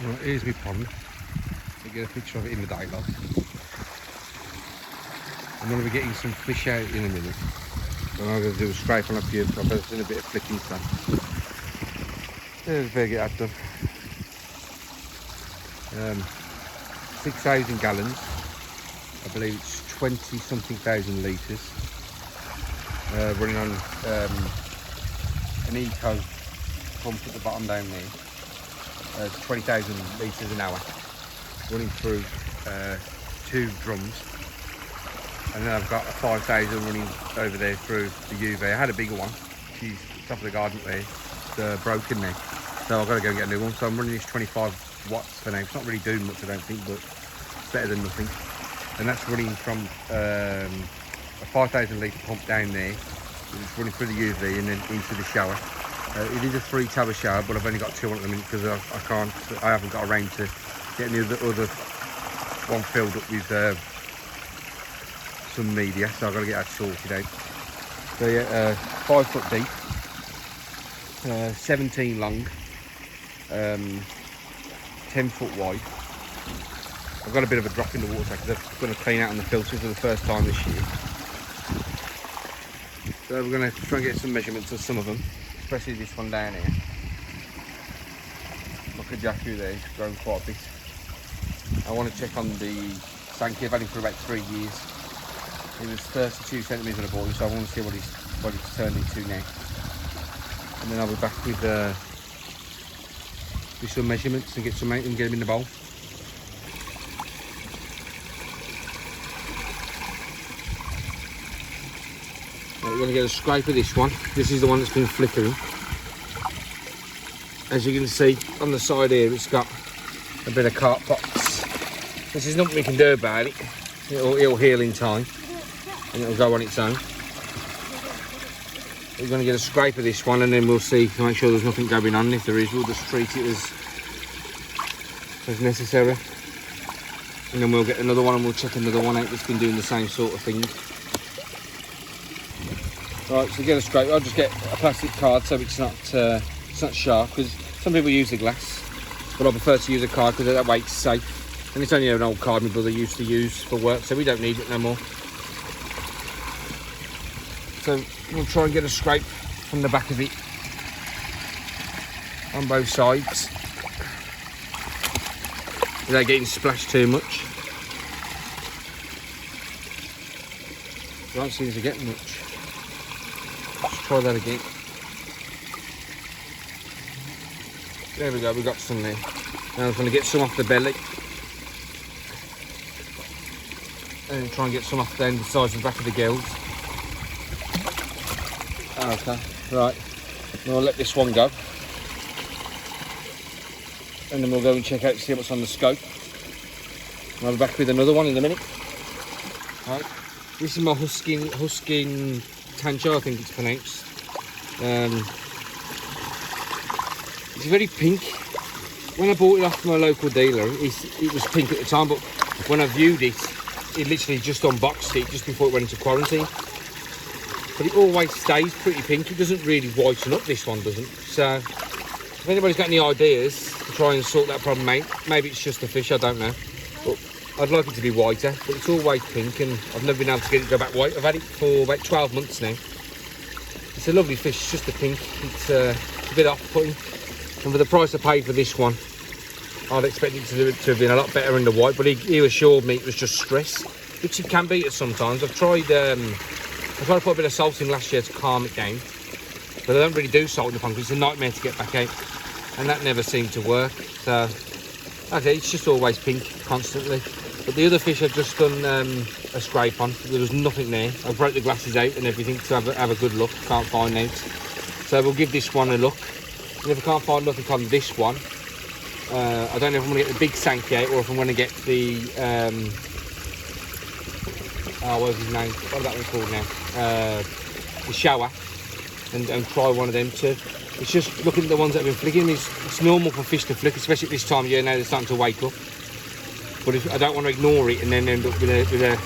Right, here's my pond. I'll get a picture of it in the daylight. I'm going to be getting some fish out in a minute. And I'm going to do a scrape on a few. I've done a bit of flicking stuff. There's a bit I've done. 6,000 gallons. I believe it's 20 something thousand litres. Running on an eco pump at the bottom down there. It's 20,000 litres an hour. Running through 2 drums. And then I've got a 5,000 running over there through the UV. I had a bigger one. She's top of the garden there. It's broken now. So I've got to go and get a new one. So I'm running this 25 watts for now. It's not really doing much, I don't think, but it's better than nothing. And that's running from a 5,000 litre pump down there. It's running through the UV and then into the shower. It is a 3-tower shower, but I've only got 2 on at the minute because I haven't got around to getting the other one filled up with some media, so I've got to get that sorted out. So yeah, 5 foot deep, 17 long, 10 foot wide. I've got a bit of a drop in the water because I'm going to clean out on the filter for the first time this year. So we're going to try and get some measurements of some of them, especially this one down here. Look at Jacku there, he's grown quite a bit. I want to check on the Sankey. I've had him for about 3 years. He was 32 centimetres when I bought him, so I want to see what he's turned into now. And then I'll be back with some measurements and get some out and get him in the bowl. Right, we're going to get a scrape of this one. This is the one that's been flickering. As you can see on the side here, it's got a bit of carp pox. This is nothing we can do about it. It'll heal in time. And it'll go on its own. We're going to get a scrape of this one and then we'll see to make sure there's nothing going on. If there is, we'll just treat it as necessary. And then we'll get another one and we'll check another one out that's been doing the same sort of thing. Right, so to get a scrape, I'll just get a plastic card so it's not sharp, because some people use the glass, but I prefer to use a card because that way it's safe. And it's only an old card my brother used to use for work, so we don't need it no more. So we'll try and get a scrape from the back of it on both sides without getting splashed too much. Don't seem to get much. Let's try that again. There we go, we got some there. Now I'm going to get some off the belly and try and get some off down the sides and back of the gills. Okay, right, we'll let this one go and then we'll go and check out to see what's on the scope. I'll be back with another one in a minute. Right, this is my Huskin Tancho, I think it's pronounced. It's very pink. When I bought it off my local dealer, it was pink at the time, but when I viewed it, it literally just unboxed it just before it went into quarantine. But it always stays pretty pink. It doesn't really whiten up, this one doesn't. So if anybody's got any ideas to try and sort that problem out, maybe it's just the fish, I don't know. But I'd like it to be whiter, but it's always pink and I've never been able to get it to go back white. I've had it for about 12 months now. It's a lovely fish, it's just the pink. It's a bit off-putting. And for the price I paid for this one, I'd expect it to have been a lot better in the white, but he assured me it was just stress, which it can be at sometimes. I tried to put a bit of salt in last year to calm it down, but I don't really do salt in the pond because it's a nightmare to get back out, and that never seemed to work. So, okay, it's just always pink constantly. But the other fish I've just done a scrape on. There was nothing there. I broke the glasses out and everything to have a good look. Can't find out. So we'll give this one a look. And if I can't find nothing on this one, I don't know if I'm going to get the big Sankey out or if I'm going to get the what was his name? What is that one called now? The shower, and try one of them too. It's just looking at the ones that have been flicking. It's normal for fish to flick, especially at this time of year now they're starting to wake up. But if I don't want to ignore it and then end up with a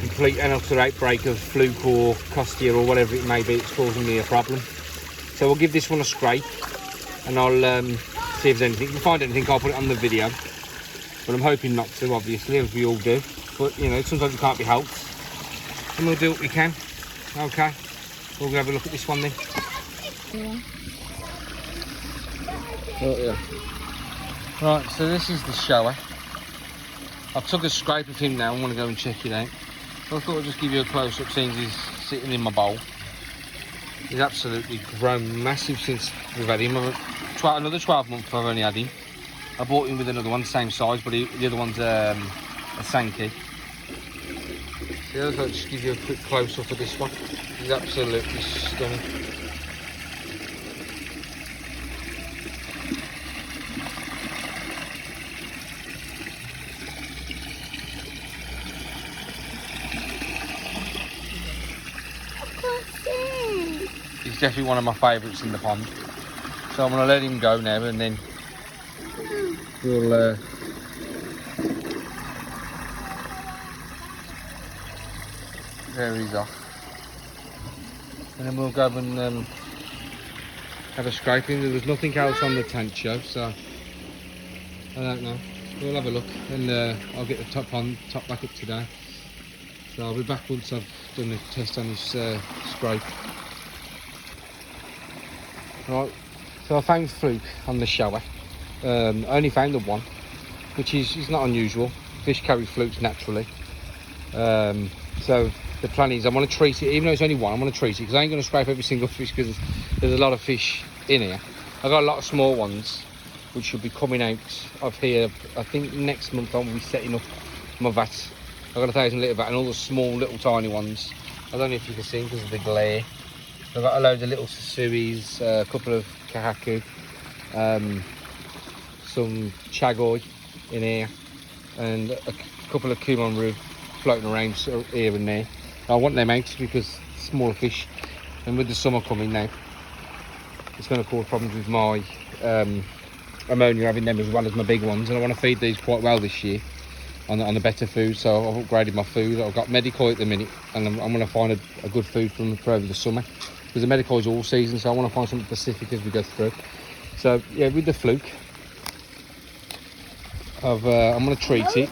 complete and utter outbreak of fluke or costia or whatever it may be, it's causing me a problem. So we'll give this one a scrape and I'll see if there's anything. If we find anything, I'll put it on the video. But I'm hoping not to, obviously, as we all do. But, you know, sometimes it can't be helped. And we'll do what we can. Okay. We'll go have a look at this one then. Yeah. Oh, yeah. Right, so this is the shower. I've took a scrape of him now. I want to go and check it out. So I thought I'd just give you a close-up, seeing he's sitting in my bowl. He's absolutely grown massive since we've had him. Another 12 months I've only had him. I bought him with another one, same size, but the other one's a Sankey. So I'll just give you a quick close-up of this one. He's absolutely stunning. He's definitely one of my favourites in the pond. So I'm going to let him go now, and then we'll there he's off. And then we'll go and have a scraping. There was nothing else on the tank show, so I don't know. We'll have a look, and I'll get the top back up today. So I'll be back once I've done a test on this scrape. Right, so I found fluke on the shower. I only found the one, which is not unusual. Fish carry flukes naturally. So the plan is I want to treat it, even though it's only one, I want to treat it, because I ain't going to scrape every single fish, because there's a lot of fish in here. I've got a lot of small ones, which should be coming out of here. I think next month I'll be setting up my vat. I've got 1,000 litre vat, and all the small little tiny ones. I don't know if you can see them because of the glare. I've got a load of little sasuis, a couple of kahaku, some chagoi in here, and a couple of kumonru floating around here and there. I want them out because smaller fish, and with the summer coming now, it's going to cause problems with my ammonia, having them as well as my big ones, and I want to feed these quite well this year on the better food. So I've upgraded my food. I've got Medicoy at the minute, and I'm going to find a good food for over the summer, because the Medicoy is all season, so I want to find something specific as we go through. So yeah, with the fluke, I'm going to treat it.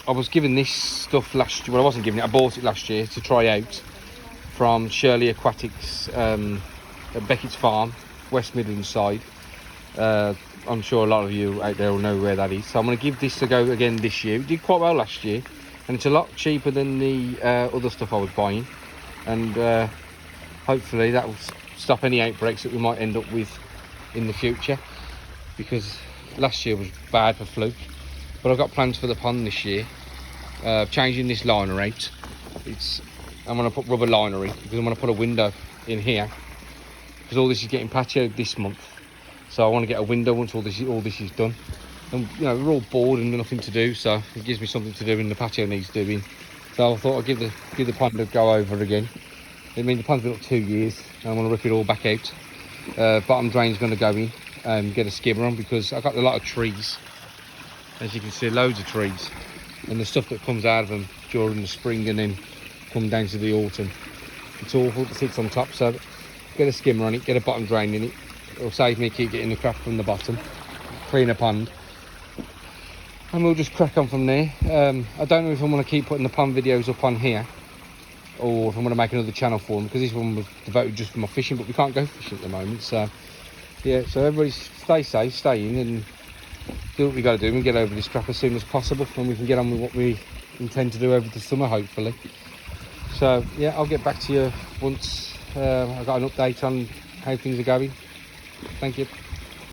I was given this stuff last year. Well, I wasn't given it. I bought it last year to try out from Shirley Aquatics at Beckett's Farm, West Midlands side. I'm sure a lot of you out there will know where that is. So I'm going to give this a go again this year. It did quite well last year, and it's a lot cheaper than the other stuff I was buying. And hopefully that will stop any outbreaks that we might end up with in the future, because last year was bad for fluke. But I've got plans for the pond this year. Changing this liner out. I'm going to put rubber liner in, because I'm going to put a window in here, because all this is getting patioed this month. So I want to get a window once all this is done. And you know, we're all bored and nothing to do, so it gives me something to do, and the patio needs doing. So I thought I'd give the pond a go over again. I mean, the pond's been up 2 years, and I want to rip it all back out. Bottom drain's going to go in and get a skimmer on, because I've got a lot of trees. As you can see, loads of trees, and the stuff that comes out of them during the spring and then come down to the autumn, it's awful that sits on top. So get a skimmer on it, get a bottom drain in it. It'll save me keep getting the crap from the bottom, clean a pond, and we'll just crack on from there. I don't know if I'm going to keep putting the pond videos up on here, or if I'm going to make another channel for them, because this one was devoted just for my fishing, but we can't go fishing at the moment. So yeah, so everybody stay safe, stay in, and do what we got to do and get over this crap as soon as possible, and we can get on with what we intend to do over the summer, hopefully. So yeah, I'll get back to you once I've got an update on how things are going. Thank you.